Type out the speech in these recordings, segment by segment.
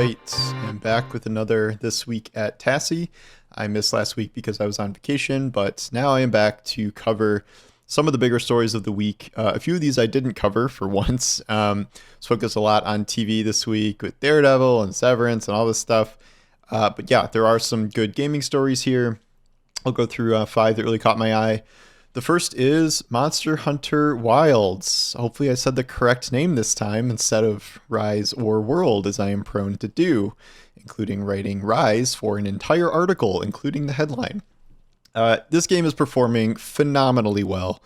right, I'm back with another This Week at Tassi. I missed last week because I was on vacation, but now I am back to cover some of the bigger stories of the week. A few of these I didn't cover for once. Was focused a lot on TV this week with Daredevil and Severance and all this stuff. But yeah, there are some good gaming stories here. I'll go through five that really caught my eye. The first is Monster Hunter Wilds. Hopefully I said the correct name this time instead of Rise or World, as I am prone to do, including writing Rise for an entire article, including the headline. This game is performing phenomenally well.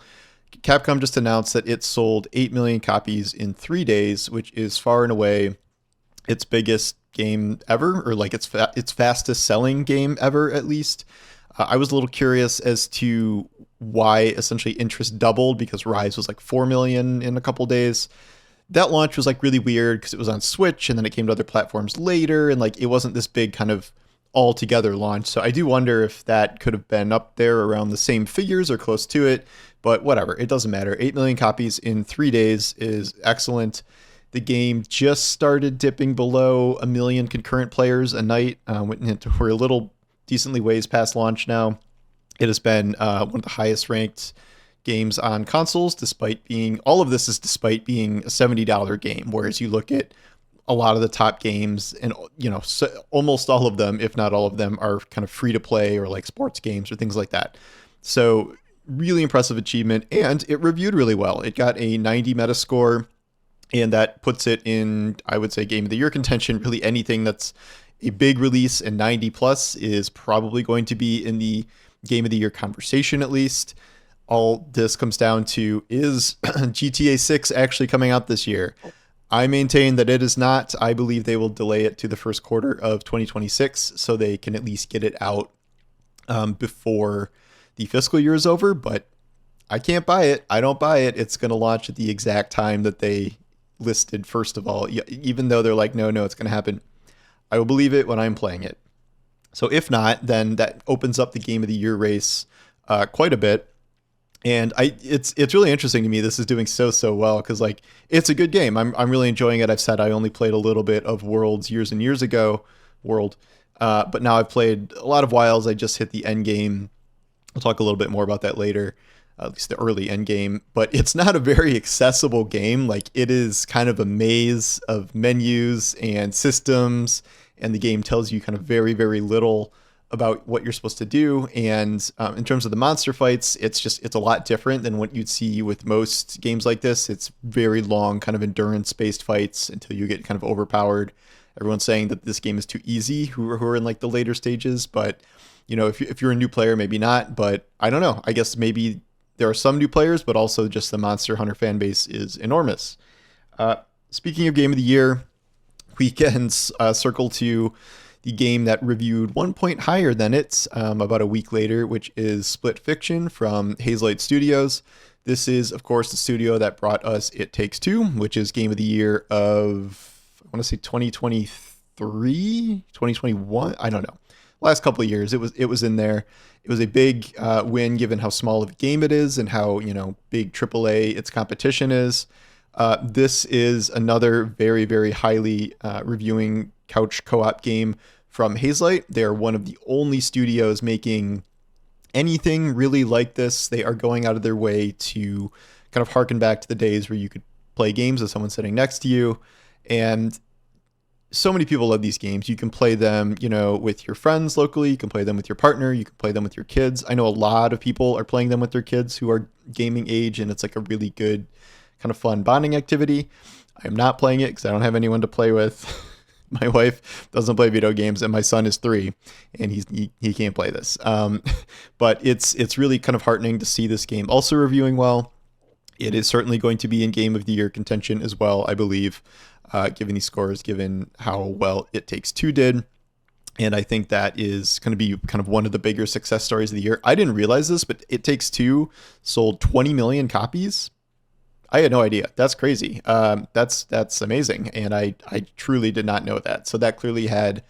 Capcom just announced that it sold 8 million copies in 3 days, which is far and away its biggest game ever, or like its fastest selling game ever, at least. I was a little curious as to why essentially interest doubled, because Rise was like 4 million in a couple days. That launch was like really weird because it was on Switch and then it came to other platforms later, and like it wasn't this big kind of all together launch. So I do wonder if that could have been up there around the same figures or close to it, but whatever, it doesn't matter. 8 million copies in 3 days is excellent. The game just started dipping below a million concurrent players a night. We're a little decently ways past launch now. It has been one of the highest ranked games on consoles, despite being a $70 game. Whereas you look at a lot of the top games, and almost all of them, if not all of them, are kind of free to play or like sports games or things like that. So really impressive achievement, and it reviewed really well. It got a 90 Metascore, and that puts it in, I would say, Game of the Year contention. Really anything that's a big release and 90 plus is probably going to be in the Game of the Year conversation, at least. All this comes down to, is GTA 6 actually coming out this year? I maintain that it is not. I believe they will delay it to the first quarter of 2026 so they can at least get it out before the fiscal year is over, but I can't buy it. I don't buy it. It's going to launch at the exact time that they listed, first of all, even though they're like, no, it's going to happen. I will believe it when I'm playing it. So if not, then that opens up the Game of the Year race quite a bit. And it's really interesting to me. This is doing so well because like it's a good game. I'm really enjoying it. I've said I only played a little bit of Worlds years and years ago, but now I've played a lot of Wilds. I just hit the end game. I'll talk a little bit more about that later, at least the early end game. But it's not a very accessible game. Like it is kind of a maze of menus and systems, and the game tells you kind of very little about what you're supposed to do. And in terms of the monster fights, it's a lot different than what you'd see with most games like this. It's very long, kind of endurance-based fights until you get kind of overpowered. Everyone's saying that this game is too easy, who are in like the later stages, but if you're a new player, maybe not. But I don't know. I guess maybe there are some new players, but also just the Monster Hunter fan base is enormous. Speaking of Game of the Year, weekends circle to the game that reviewed 1 point higher than it about a week later, which is Split Fiction from Hazelight Studios. This is, of course, the studio that brought us It Takes Two, which is Game of the Year of, I want to say 2023, 2021. I don't know. Last couple of years, it was in there. It was a big win given how small of a game it is and how big AAA its competition is. This is another very highly reviewing couch co-op game from Hazelight. They're one of the only studios making anything really like this. They are going out of their way to kind of harken back to the days where you could play games with someone sitting next to you. And so many people love these games. You can play them, with your friends locally. You can play them with your partner. You can play them with your kids. I know a lot of people are playing them with their kids who are gaming age, and it's like a really good kind of fun bonding activity. I'm not playing it because I don't have anyone to play with. My wife doesn't play video games, and my son is 3, and he can't play this. But it's really kind of heartening to see this game also reviewing well. It is certainly going to be in Game of the Year contention as well, I believe, given these scores, given how well It Takes Two did. And I think that is going to be kind of one of the bigger success stories of the year. I didn't realize this, but It Takes Two sold 20 million copies. I had no idea. That's crazy. That's amazing. And I truly did not know that. So that clearly had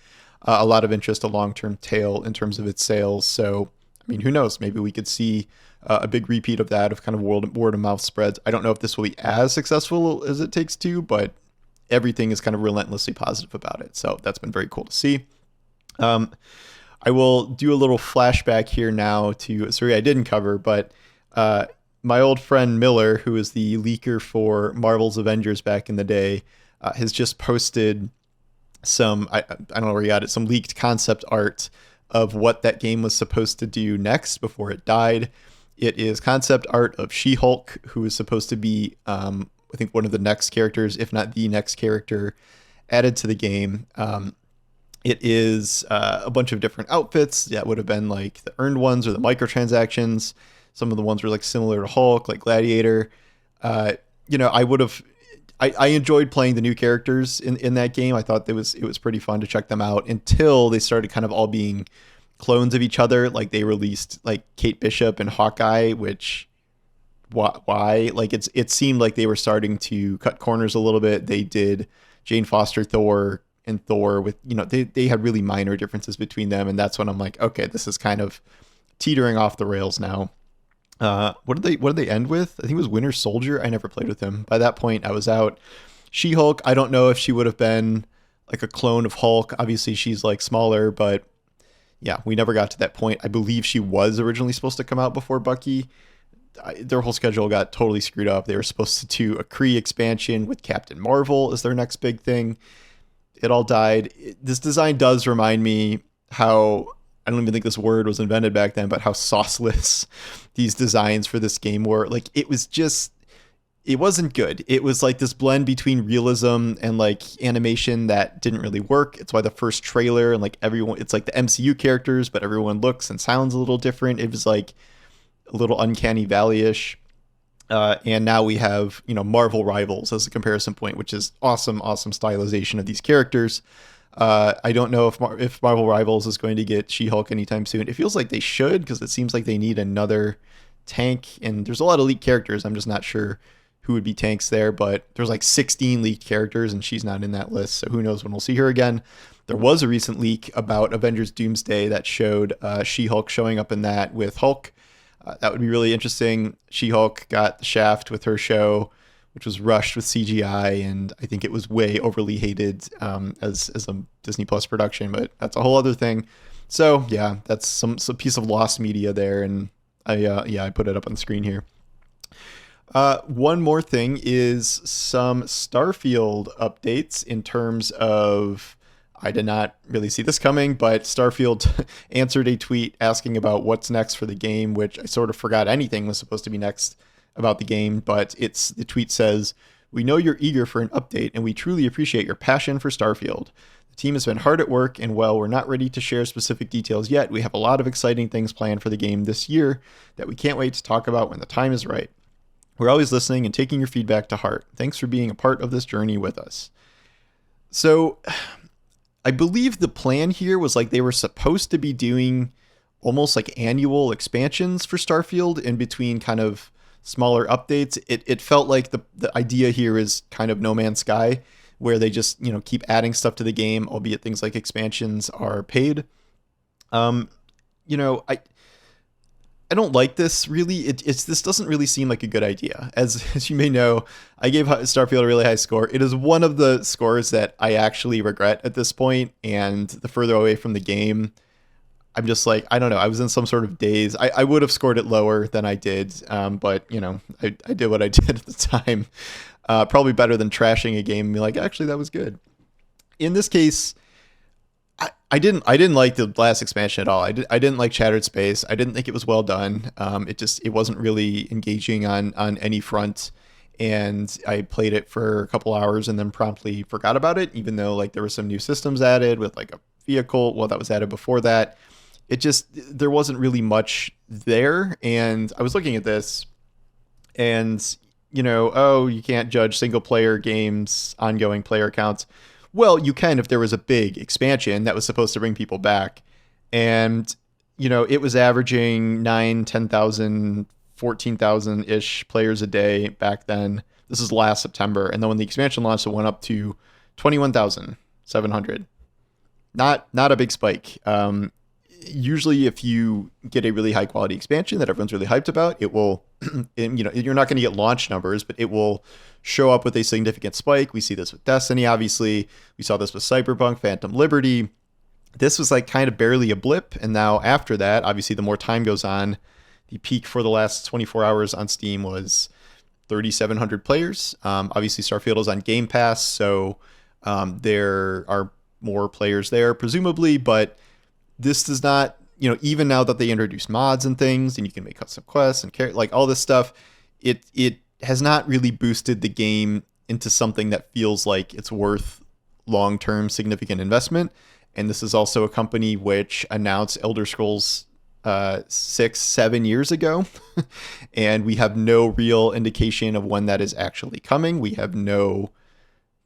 a lot of interest, a long-term tail in terms of its sales. So, I mean, who knows? Maybe we could see a big repeat of that, of kind of word of mouth spreads. I don't know if this will be as successful as It Takes Two, but everything is kind of relentlessly positive about it. So that's been very cool to see. I will do a little flashback here now to a story I didn't cover, but my old friend Miller, who is the leaker for Marvel's Avengers back in the day, has just posted some, I don't know where he got it, some leaked concept art of what that game was supposed to do next before it died. It is concept art of She-Hulk, who is supposed to be, I think, one of the next characters, if not the next character, added to the game. It is a bunch of different outfits that would have been like the earned ones or the microtransactions. Some of the ones were like similar to Hulk, like Gladiator. I enjoyed playing the new characters in that game. I thought it was pretty fun to check them out until they started kind of all being clones of each other. Like they released like Kate Bishop and Hawkeye, which why? Like it seemed like they were starting to cut corners a little bit. They did Jane Foster Thor and Thor with, they had really minor differences between them, and that's when I'm like, okay, this is kind of teetering off the rails now. What did they end with? I think it was Winter Soldier. I never played with him. By that point, I was out. She-Hulk, I don't know if she would have been like a clone of Hulk. Obviously, she's like smaller, but yeah, we never got to that point. I believe she was originally supposed to come out before Bucky. Their whole schedule got totally screwed up. They were supposed to do a Kree expansion with Captain Marvel as their next big thing. It all died. This design does remind me how, I don't even think this word was invented back then, but how sauceless these designs for this game were. Like it wasn't good. It was like this blend between realism and like animation that didn't really work. It's why the first trailer and like everyone, it's like the MCU characters, but everyone looks and sounds a little different. It was like a little Uncanny Valley-ish. And now we have, Marvel Rivals as a comparison point, which is awesome stylization of these characters. I don't know if Marvel Rivals is going to get She-Hulk anytime soon. It feels like they should, because it seems like they need another tank, and there's a lot of leaked characters. I'm just not sure who would be tanks there, but there's like 16 leaked characters, and she's not in that list, so who knows when we'll see her again. There was a recent leak about Avengers Doomsday that showed She-Hulk showing up in that with Hulk. That would be really interesting. She-Hulk got the shaft with her show, which was rushed with CGI, and I think it was way overly hated as a Disney Plus production, but that's a whole other thing. So yeah, that's some piece of lost media there, and I put it up on the screen here. One more thing is some Starfield updates in terms of, I did not really see this coming, but Starfield answered a tweet asking about what's next for the game, which I sort of forgot anything was supposed to be next about the game, but the tweet says, "We know you're eager for an update, and we truly appreciate your passion for Starfield. The team has been hard at work, and while we're not ready to share specific details yet, we have a lot of exciting things planned for the game this year that we can't wait to talk about when the time is right. We're always listening and taking your feedback to heart. Thanks for being a part of this journey with us." So I believe the plan here was like they were supposed to be doing almost like annual expansions for Starfield in between kind of smaller updates. It felt like the idea here is kind of No Man's Sky, where they just, keep adding stuff to the game, albeit things like expansions are paid. I don't like this really. This doesn't really seem like a good idea. As you may know, I gave Starfield a really high score. It is one of the scores that I actually regret at this point, and the further away from the game, I'm just like, I don't know. I was in some sort of daze. I would have scored it lower than I did, but I did what I did at the time. Probably better than trashing a game and be like, actually, that was good. In this case, I didn't like the last expansion at all. I didn't like Shattered Space. I didn't think it was well done. It wasn't really engaging on any front, and I played it for a couple hours and then promptly forgot about it, even though like there were some new systems added with like a vehicle. Well, that was added before that. There wasn't really much there, and I was looking at this, and you can't judge single player games ongoing player counts. Well, you can if there was a big expansion that was supposed to bring people back. And, it was averaging 9, 10,000, 14,000-ish players a day back then. This is last September. And then when the expansion launched, it went up to 21,700. Not a big spike. usually if you get a really high quality expansion that everyone's really hyped about, it will, you're not going to get launch numbers, but it will show up with a significant spike. We see this with Destiny, obviously. We saw this with Cyberpunk, Phantom Liberty. This was like kind of barely a blip. And now after that, obviously, the more time goes on, the peak for the last 24 hours on Steam was 3,700 players. Obviously, Starfield is on Game Pass, so there are more players there, presumably, but this does not, even now that they introduce mods and things, and you can make custom quests and like all this stuff, it has not really boosted the game into something that feels like it's worth long-term significant investment. And this is also a company which announced Elder Scrolls 6-7 years ago, and we have no real indication of when that is actually coming. We have no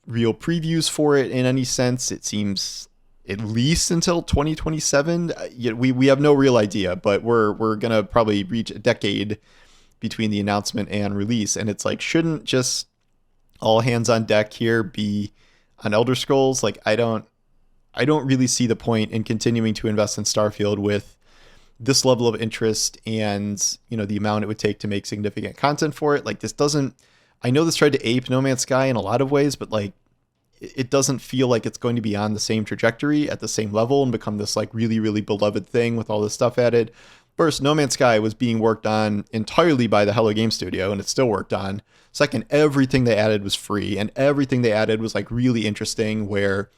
real previews for it in any sense. It seems at least until 2027. We have no real idea, but we're gonna probably reach a decade between the announcement and release, and it's like, shouldn't just all hands on deck here be on Elder Scrolls? Like, I don't really see the point in continuing to invest in Starfield with this level of interest and the amount it would take to make significant content for it. Like, this doesn't, I know this tried to ape No Man's Sky in a lot of ways, but like, it doesn't feel like it's going to be on the same trajectory at the same level and become this like really, really beloved thing with all this stuff added. First, No Man's Sky was being worked on entirely by the Hello Game Studio, and it's still worked on. Second, everything they added was free, and everything they added was like really interesting, where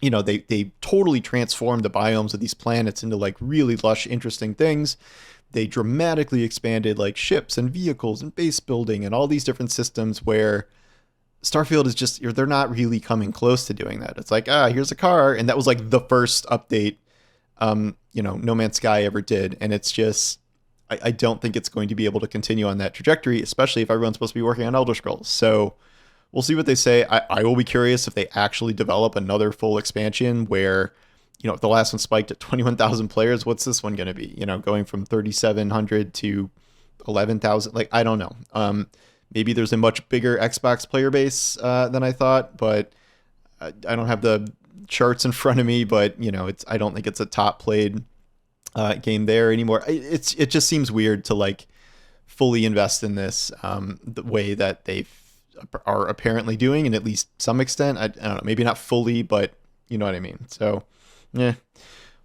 they totally transformed the biomes of these planets into like really lush, interesting things. They dramatically expanded like ships and vehicles and base building and all these different systems, where Starfield is just, they're not really coming close to doing that. It's like, here's a car. And that was like the first update, No Man's Sky ever did. And it's just, I don't think it's going to be able to continue on that trajectory, especially if everyone's supposed to be working on Elder Scrolls. So we'll see what they say. I will be curious if they actually develop another full expansion where, if the last one spiked at 21,000 players, what's this one going to be? Going from 3,700 to 11,000. Like, I don't know. Maybe there's a much bigger Xbox player base than I thought, but I don't have the charts in front of me. But I don't think it's a top played game there anymore. It just seems weird to like fully invest in this the way that they are apparently doing, and at least some extent. I don't know, maybe not fully, but you know what I mean. So, yeah,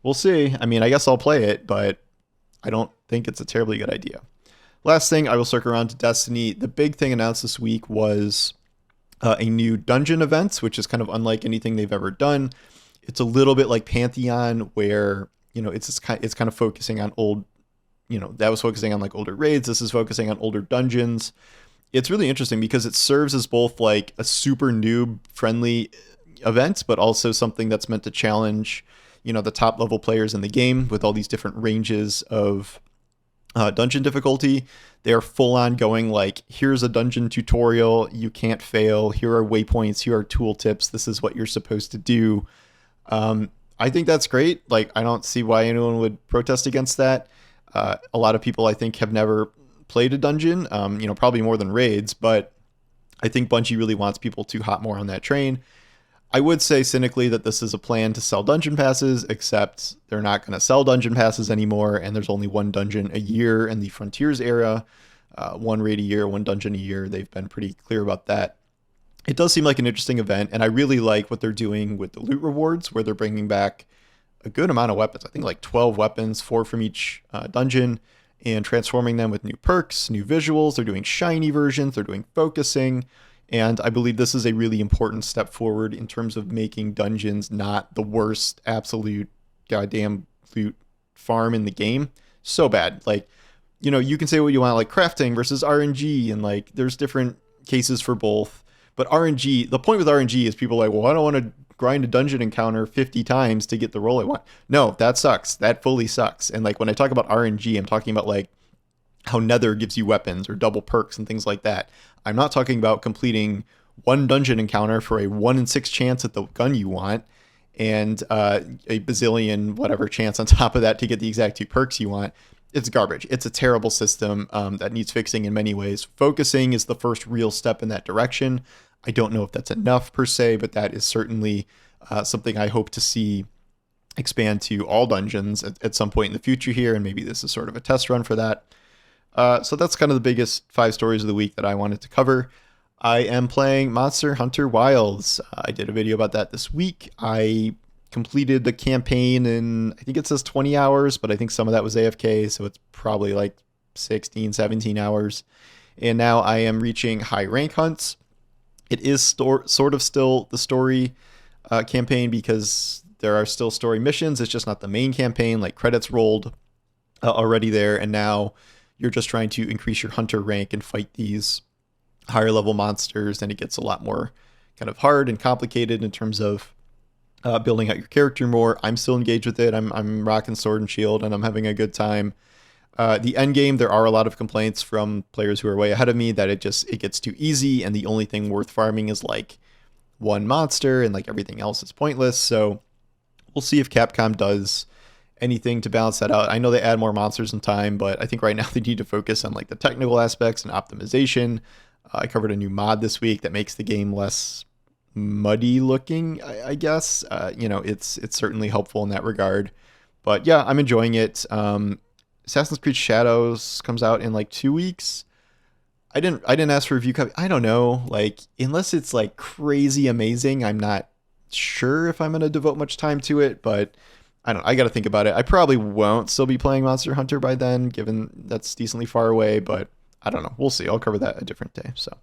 we'll see. I mean, I guess I'll play it, but I don't think it's a terribly good idea. Last thing, I will circle around to Destiny. The big thing announced this week was a new dungeon event, which is kind of unlike anything they've ever done. It's a little bit like Pantheon, where it's kind of focusing on old, that was focusing on like older raids. This is focusing on older dungeons. It's really interesting because it serves as both like a super noob friendly event, but also something that's meant to challenge, the top level players in the game with all these different ranges of dungeon difficulty. They're full on going like, here's a dungeon tutorial, you can't fail, here are waypoints, here are tooltips, this is what you're supposed to do. I think that's great. Like, I don't see why anyone would protest against that. A lot of people, I think, have never played a dungeon, probably more than raids, but I think Bungie really wants people to hop more on that train. I would say cynically that this is a plan to sell dungeon passes, except they're not going to sell dungeon passes anymore, and there's only one dungeon a year in the Frontiers era, one raid a year, one dungeon a year. They've been pretty clear about that. It does seem like an interesting event, and I really like what they're doing with the loot rewards, where they're bringing back a good amount of weapons. I think like 12 weapons, 4 from each dungeon, and transforming them with new perks, new visuals. They're doing shiny versions, they're doing focusing. And I believe this is a really important step forward in terms of making dungeons not the worst absolute goddamn loot farm in the game. So bad. Like, you can say what you want, like crafting versus RNG, and like there's different cases for both. But RNG, the point with RNG is people are like, well, I don't want to grind a dungeon encounter 50 times to get the role I want. No, that sucks. That fully sucks. And like when I talk about RNG, I'm talking about like how Nether gives you weapons or double perks and things like that. I'm not talking about completing one dungeon encounter for a 1 in 6 chance at the gun you want, and a bazillion whatever chance on top of that to get the exact 2 perks you want. It's garbage. It's a terrible system that needs fixing in many ways. Focusing is the first real step in that direction. I don't know if that's enough per se, but that is certainly something I hope to see expand to all dungeons at some point in the future here, and maybe this is sort of a test run for that. So that's kind of the biggest 5 stories of the week that I wanted to cover. I am playing Monster Hunter Wilds. I did a video about that this week. I completed the campaign in, I think it says 20 hours, but I think some of that was AFK, so it's probably like 16, 17 hours. And now I am reaching high rank hunts. It is sort of still the story campaign because there are still story missions. It's just not the main campaign, like credits rolled already there, and now you're just trying to increase your hunter rank and fight these higher level monsters, and it gets a lot more kind of hard and complicated in terms of building out your character more. I'm still engaged with it. I'm rocking sword and shield, and I'm having a good time. The end game, there are a lot of complaints from players who are way ahead of me that it gets too easy, and the only thing worth farming is like one monster, and like everything else is pointless. So we'll see if Capcom does anything to balance that out. I know they add more monsters in time, but I think right now they need to focus on like the technical aspects and optimization. I covered a new mod this week that makes the game less muddy looking, I guess. It's certainly helpful in that regard. But yeah, I'm enjoying it. Assassin's Creed Shadows comes out in like 2 weeks. I didn't ask for a review copy. I don't know. Like, unless it's like crazy amazing, I'm not sure if I'm gonna devote much time to it, but I got to think about it. I probably won't still be playing Monster Hunter by then, given that's decently far away, but I don't know. We'll see. I'll cover that a different day. So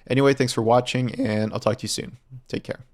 anyway, thanks for watching, and I'll talk to you soon. Take care.